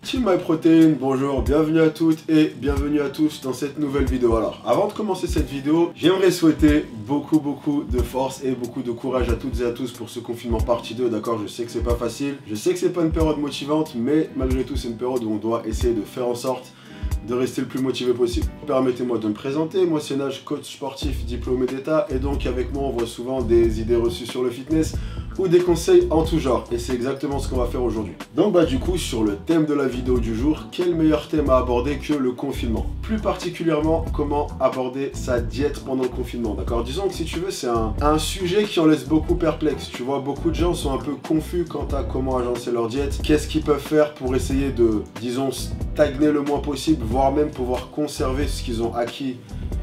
Team MyProtein, bonjour, bienvenue à toutes et bienvenue à tous dans cette nouvelle vidéo. Alors, avant de commencer cette vidéo, j'aimerais souhaiter beaucoup de force et beaucoup de courage à toutes et à tous pour ce confinement partie 2, d'accord? Je sais que c'est pas facile, je sais que c'est pas une période motivante, mais malgré tout, c'est une période où on doit essayer de faire en sorte de rester le plus motivé possible. Permettez-moi de me présenter, moi c'est Naj, coach sportif diplômé d'État, et donc avec moi on voit souvent des idées reçues sur le fitness ou des conseils en tout genre, et c'est exactement ce qu'on va faire aujourd'hui. Donc du coup, sur le thème de la vidéo du jour, quel meilleur thème à aborder que le confinement? Plus particulièrement, comment aborder sa diète pendant le confinement, d'accord? Disons que si tu veux, c'est un sujet qui en laisse beaucoup perplexe, tu vois, beaucoup de gens sont un peu confus quant à comment agencer leur diète, qu'est-ce qu'ils peuvent faire pour essayer de, disons, stagner le moins possible, voire même pouvoir conserver ce qu'ils ont acquis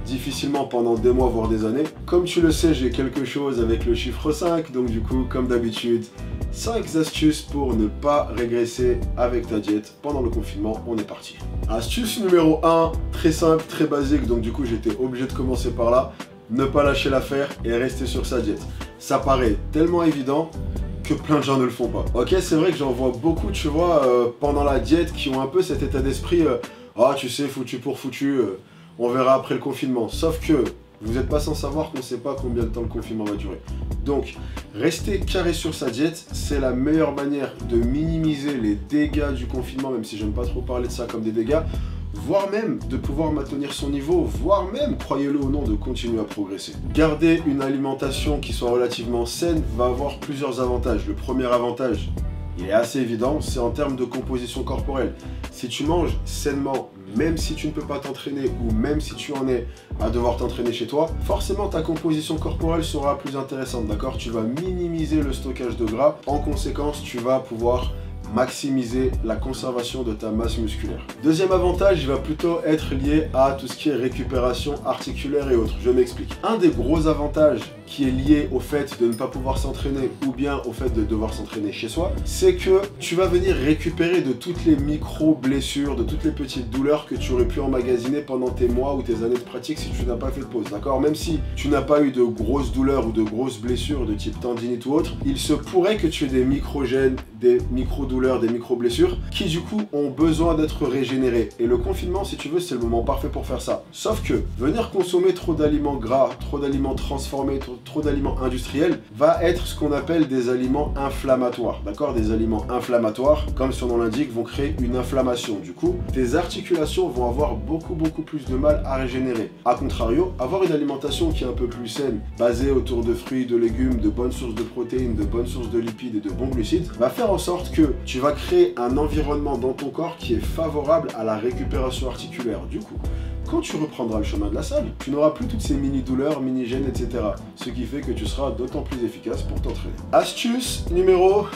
difficilement pendant des mois voire des années. Comme tu le sais, j'ai quelque chose avec le chiffre 5, donc du coup, comme d'habitude, 5 astuces pour ne pas régresser avec ta diète pendant le confinement. On est parti. Astuce numéro 1, très simple, très basique, donc du coup j'étais obligé de commencer par là. Ne pas lâcher l'affaire et rester sur sa diète. Ça paraît tellement évident que plein de gens ne le font pas. Ok, c'est vrai que j'en vois beaucoup, tu vois, pendant la diète qui ont un peu cet état d'esprit ah, tu sais, foutu pour foutu, on verra après le confinement. Sauf que vous n'êtes pas sans savoir qu'on ne sait pas combien de temps le confinement va durer. Donc, rester carré sur sa diète, c'est la meilleure manière de minimiser les dégâts du confinement, même si j'aime pas trop parler de ça comme des dégâts, voire même de pouvoir maintenir son niveau, voire même, croyez-le ou non, de continuer à progresser. Garder une alimentation qui soit relativement saine va avoir plusieurs avantages. Le premier avantage, il est assez évident, c'est en termes de composition corporelle. Si tu manges sainement, même si tu ne peux pas t'entraîner ou même si tu en es à devoir t'entraîner chez toi, forcément ta composition corporelle sera plus intéressante, d'accord? Tu vas minimiser le stockage de gras, en conséquence tu vas pouvoir maximiser la conservation de ta masse musculaire. Deuxième avantage, il va plutôt être lié à tout ce qui est récupération articulaire et autres. Je m'explique. Un des gros avantages qui est lié au fait de ne pas pouvoir s'entraîner ou bien au fait de devoir s'entraîner chez soi, c'est que tu vas venir récupérer de toutes les micro-blessures, de toutes les petites douleurs que tu aurais pu emmagasiner pendant tes mois ou tes années de pratique si tu n'as pas fait de pause, d'accord? Même si tu n'as pas eu de grosses douleurs ou de grosses blessures de type tendinite ou autre, il se pourrait que tu aies des micro-gènes, des micro-douleurs, des micro-blessures qui du coup ont besoin d'être régénérées. Et le confinement, si tu veux, c'est le moment parfait pour faire ça. Sauf que venir consommer trop d'aliments gras, trop d'aliments transformés, trop d'aliments industriels va être ce qu'on appelle des aliments inflammatoires, d'accord? Des aliments inflammatoires, comme son nom l'indique, vont créer une inflammation. Du coup, tes articulations vont avoir beaucoup plus de mal à régénérer. A contrario, avoir une alimentation qui est un peu plus saine, basée autour de fruits, de légumes, de bonnes sources de protéines, de bonnes sources de lipides et de bons glucides, va faire en sorte que tu vas créer un environnement dans ton corps qui est favorable à la récupération articulaire. Du coup, quand tu reprendras le chemin de la salle, tu n'auras plus toutes ces mini-douleurs, mini-gènes, etc. Ce qui fait que tu seras d'autant plus efficace pour t'entraîner. Astuce numéro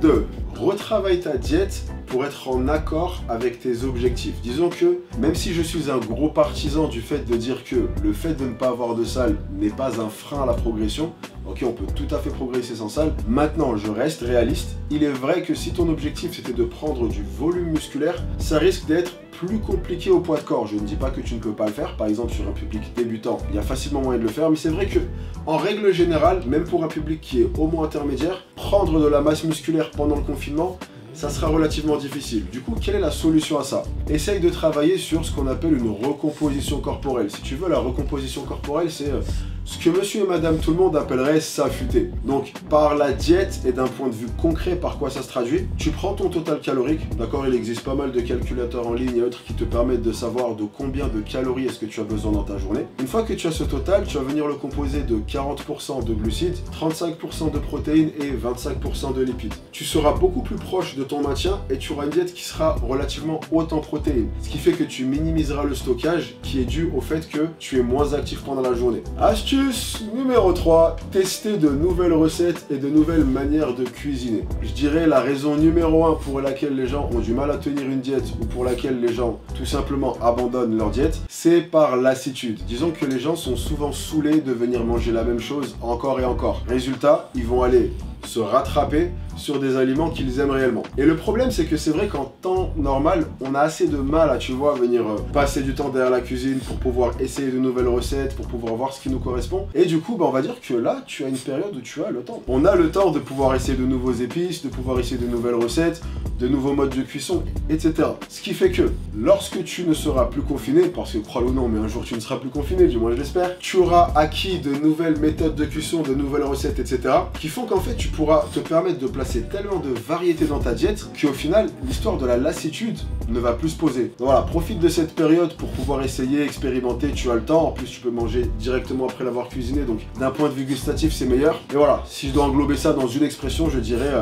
2. Retravaille ta diète pour être en accord avec tes objectifs. Disons que, même si je suis un gros partisan du fait de dire que le fait de ne pas avoir de salle n'est pas un frein à la progression, ok, on peut tout à fait progresser sans salle. Maintenant, je reste réaliste. Il est vrai que si ton objectif c'était de prendre du volume musculaire, ça risque d'être plus compliqué au poids de corps. Je ne dis pas que tu ne peux pas le faire. Par exemple, sur un public débutant, il y a facilement moyen de le faire. Mais c'est vrai que, en règle générale, même pour un public qui est au moins intermédiaire, prendre de la masse musculaire pendant le confinement, ça sera relativement difficile. Du coup, quelle est la solution à ça? Essaye de travailler sur ce qu'on appelle une recomposition corporelle. Si tu veux, la recomposition corporelle, c'est ce que monsieur et madame tout le monde appellerait s'affûter. Donc, par la diète et d'un point de vue concret, par quoi ça se traduit? Tu prends ton total calorique, d'accord? Il existe pas mal de calculateurs en ligne et autres qui te permettent de savoir de combien de calories est-ce que tu as besoin dans ta journée. Une fois que tu as ce total, tu vas venir le composer de 40% de glucides, 35% de protéines et 25% de lipides. Tu seras beaucoup plus proche de ton maintien et tu auras une diète qui sera relativement haute en protéines. Ce qui fait que tu minimiseras le stockage qui est dû au fait que tu es moins actif pendant la journée. Astuce numéro 3, tester de nouvelles recettes et de nouvelles manières de cuisiner. Je dirais la raison numéro 1 pour laquelle les gens ont du mal à tenir une diète ou pour laquelle les gens tout simplement abandonnent leur diète, c'est par lassitude. Disons que les gens sont souvent saoulés de venir manger la même chose encore et encore. Résultat, ils vont aller se rattraper sur des aliments qu'ils aiment réellement. Et le problème, c'est que c'est vrai qu'en temps normal, on a assez de mal à, tu vois, venir passer du temps derrière la cuisine pour pouvoir essayer de nouvelles recettes, pour pouvoir voir ce qui nous correspond. Et du coup, bah, on va dire que là, tu as une période où tu as le temps. On a le temps de pouvoir essayer de nouveaux épices, de pouvoir essayer de nouvelles recettes, de nouveaux modes de cuisson, etc. Ce qui fait que lorsque tu ne seras plus confiné, parce que crois-le ou non, mais un jour tu ne seras plus confiné, du moins je l'espère, tu auras acquis de nouvelles méthodes de cuisson, de nouvelles recettes, etc. qui font qu'en fait tu pourras te permettre de placer tellement de variétés dans ta diète qu'au final, l'histoire de la lassitude ne va plus se poser. Donc voilà, profite de cette période pour pouvoir essayer, expérimenter, tu as le temps, en plus tu peux manger directement après l'avoir cuisiné, donc d'un point de vue gustatif c'est meilleur. Et voilà, si je dois englober ça dans une expression, je dirais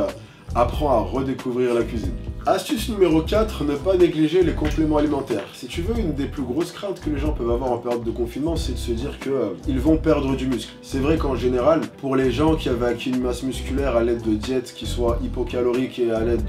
apprends à redécouvrir la cuisine. Astuce numéro 4, ne pas négliger les compléments alimentaires. Si tu veux, une des plus grosses craintes que les gens peuvent avoir en période de confinement, c'est de se dire qu'ils vont perdre du muscle. C'est vrai qu'en général, pour les gens qui avaient acquis une masse musculaire à l'aide de diètes qui soient hypocaloriques et à l'aide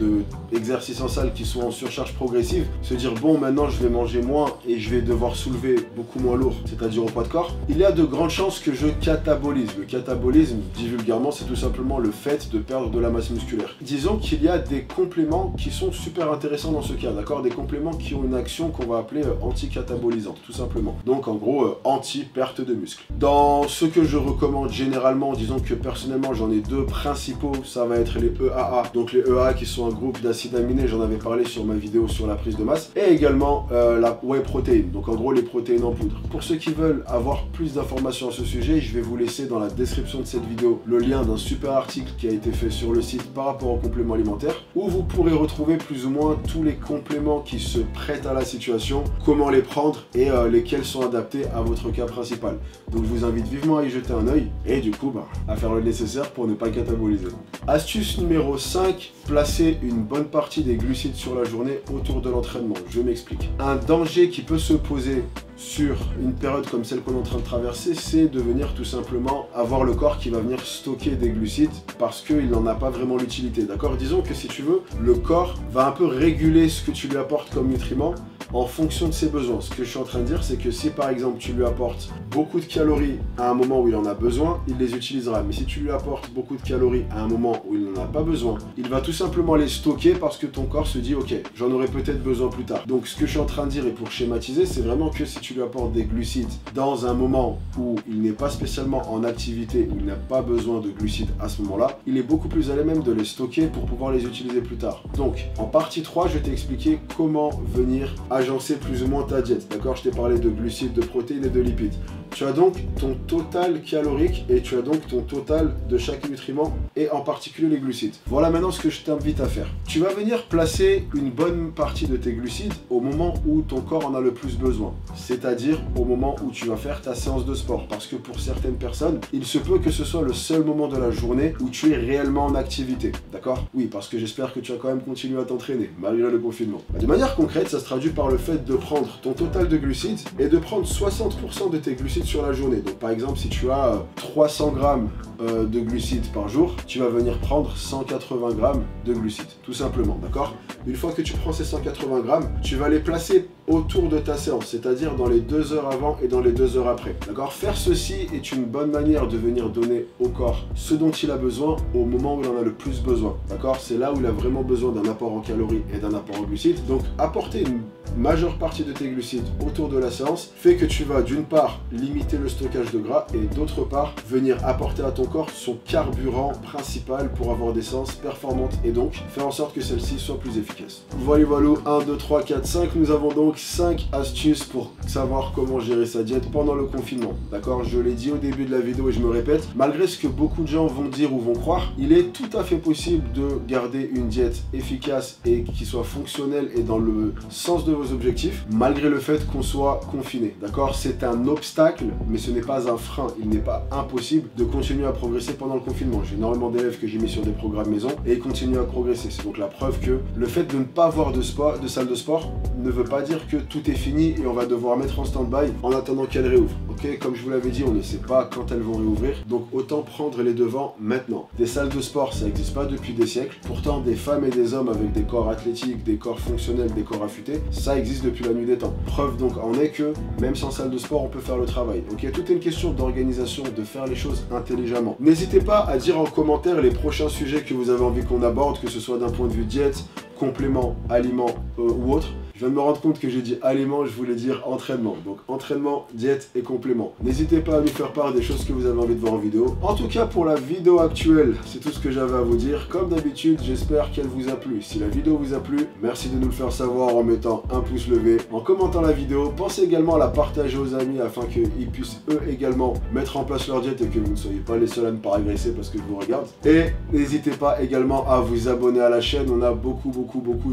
d'exercices en salle qui soient en surcharge progressive, se dire bon maintenant je vais manger moins et je vais devoir soulever beaucoup moins lourd, c'est-à-dire au poids de corps, il y a de grandes chances que je catabolise. Le catabolisme, dit vulgairement, c'est tout simplement le fait de perdre de la masse musculaire. Disons qu'il y a des compléments qui sont super intéressants dans ce cas, d'accord? Des compléments qui ont une action qu'on va appeler anti-catabolisante, tout simplement. Donc en gros, anti-perte de muscle. Dans ce que je recommande généralement, disons que personnellement j'en ai deux principaux, ça va être les EAA. Donc les EAA qui sont un groupe d'acides aminés, j'en avais parlé sur ma vidéo sur la prise de masse. Et également la whey protein, donc en gros les protéines en poudre. Pour ceux qui veulent avoir plus d'informations à ce sujet, je vais vous laisser dans la description de cette vidéo le lien d'un super article qui a été fait sur le site par rapport aux compléments alimentaires, où vous pourrez retrouver plus ou moins tous les compléments qui se prêtent à la situation, comment les prendre et lesquels sont adaptés à votre cas principal. Donc je vous invite vivement à y jeter un œil et du coup à faire le nécessaire pour ne pas cataboliser. Astuce numéro 5, placer une bonne partie des glucides sur la journée autour de l'entraînement. Je m'explique. Un danger qui peut se poser sur une période comme celle qu'on est en train de traverser, c'est de venir tout simplement avoir le corps qui va venir stocker des glucides parce qu'il n'en a pas vraiment l'utilité, d'accord? Disons que si tu veux, le corps va un peu réguler ce que tu lui apportes comme nutriments en fonction de ses besoins. Ce que je suis en train de dire, c'est que si par exemple tu lui apportes beaucoup de calories à un moment où il en a besoin, il les utilisera. Mais si tu lui apportes beaucoup de calories à un moment où il n'en a pas besoin, il va tout simplement les stocker parce que ton corps se dit ok, j'en aurai peut-être besoin plus tard. Donc ce que je suis en train de dire, et pour schématiser, c'est vraiment que si tu lui apportes des glucides dans un moment où il n'est pas spécialement en activité, où il n'a pas besoin de glucides à ce moment-là, il est beaucoup plus à l'aise de les stocker pour pouvoir les utiliser plus tard. Donc en partie 3, je t'ai expliqué comment venir agencer plus ou moins ta diète, d'accord? Je t'ai parlé de glucides, de protéines et de lipides. Tu as donc ton total calorique et tu as donc ton total de chaque nutriment et en particulier les glucides. Voilà maintenant ce que je t'invite à faire. Tu vas venir placer une bonne partie de tes glucides au moment où ton corps en a le plus besoin, c'est-à-dire au moment où tu vas faire ta séance de sport, parce que pour certaines personnes, il se peut que ce soit le seul moment de la journée où tu es réellement en activité, d'accord? Oui, parce que j'espère que tu vas quand même continuer à t'entraîner, malgré le confinement. De manière concrète, ça se traduit par le fait de prendre ton total de glucides et de prendre 60% de tes glucides sur la journée. Donc par exemple, si tu as 300 grammes de glucides par jour, tu vas venir prendre 180 grammes de glucides, tout simplement, d'accord? Une fois que tu prends ces 180 grammes, tu vas les placer autour de ta séance, c'est-à-dire dans les 2 heures avant et dans les 2 heures après, d'accord? Faire ceci est une bonne manière de venir donner au corps ce dont il a besoin au moment où il en a le plus besoin, d'accord? C'est là où il a vraiment besoin d'un apport en calories et d'un apport en glucides. Donc apporter une majeure partie de tes glucides autour de la séance fait que tu vas d'une part limiter le stockage de gras et d'autre part venir apporter à ton corps son carburant principal pour avoir des séances performantes et donc faire en sorte que celle-ci soit plus efficace. Voilà, 1, 2, 3, 4, 5, nous avons donc 5 astuces pour savoir comment gérer sa diète pendant le confinement, d'accord? Je l'ai dit au début de la vidéo et je me répète, malgré ce que beaucoup de gens vont dire ou vont croire, il est tout à fait possible de garder une diète efficace et qui soit fonctionnelle et dans le sens de vos objectifs, malgré le fait qu'on soit confiné, d'accord? C'est un obstacle, mais ce n'est pas un frein. Il n'est pas impossible de continuer à progresser pendant le confinement. J'ai énormément d'élèves que j'ai mis sur des programmes maison et ils continuent à progresser. C'est donc la preuve que le fait de ne pas avoir de salle de sport ne veut pas dire que tout est fini et on va devoir mettre en stand-by en attendant qu'elle réouvre. Ok, ok? Comme je vous l'avais dit, on ne sait pas quand elles vont réouvrir, donc autant prendre les devants maintenant. Des salles de sport, ça n'existe pas depuis des siècles. Pourtant, des femmes et des hommes avec des corps athlétiques, des corps fonctionnels, des corps affûtés, ça existe depuis la nuit des temps. Preuve donc en est que, même sans salle de sport, on peut faire le travail, ok? Tout est une question d'organisation, de faire les choses intelligemment. N'hésitez pas à dire en commentaire les prochains sujets que vous avez envie qu'on aborde, que ce soit d'un point de vue diète, complément, aliment ou autre. Je viens de me rendre compte que j'ai dit aliment, je voulais dire entraînement. Donc entraînement, diète et complément. N'hésitez pas à nous faire part des choses que vous avez envie de voir en vidéo. En tout cas, pour la vidéo actuelle, c'est tout ce que j'avais à vous dire. Comme d'habitude, j'espère qu'elle vous a plu. Si la vidéo vous a plu, merci de nous le faire savoir en mettant un pouce levé, en commentant la vidéo. Pensez également à la partager aux amis afin qu'ils puissent eux également mettre en place leur diète et que vous ne soyez pas les seuls à ne pas régresser parce que je vous regarde. Et n'hésitez pas également à vous abonner à la chaîne. On a beaucoup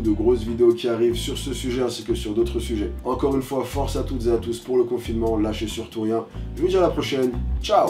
de grosses vidéos qui arrivent sur ce sujet ainsi que sur d'autres sujets. Encore une fois, force à toutes et à tous pour le confinement, lâchez surtout rien. Je vous dis à la prochaine, ciao!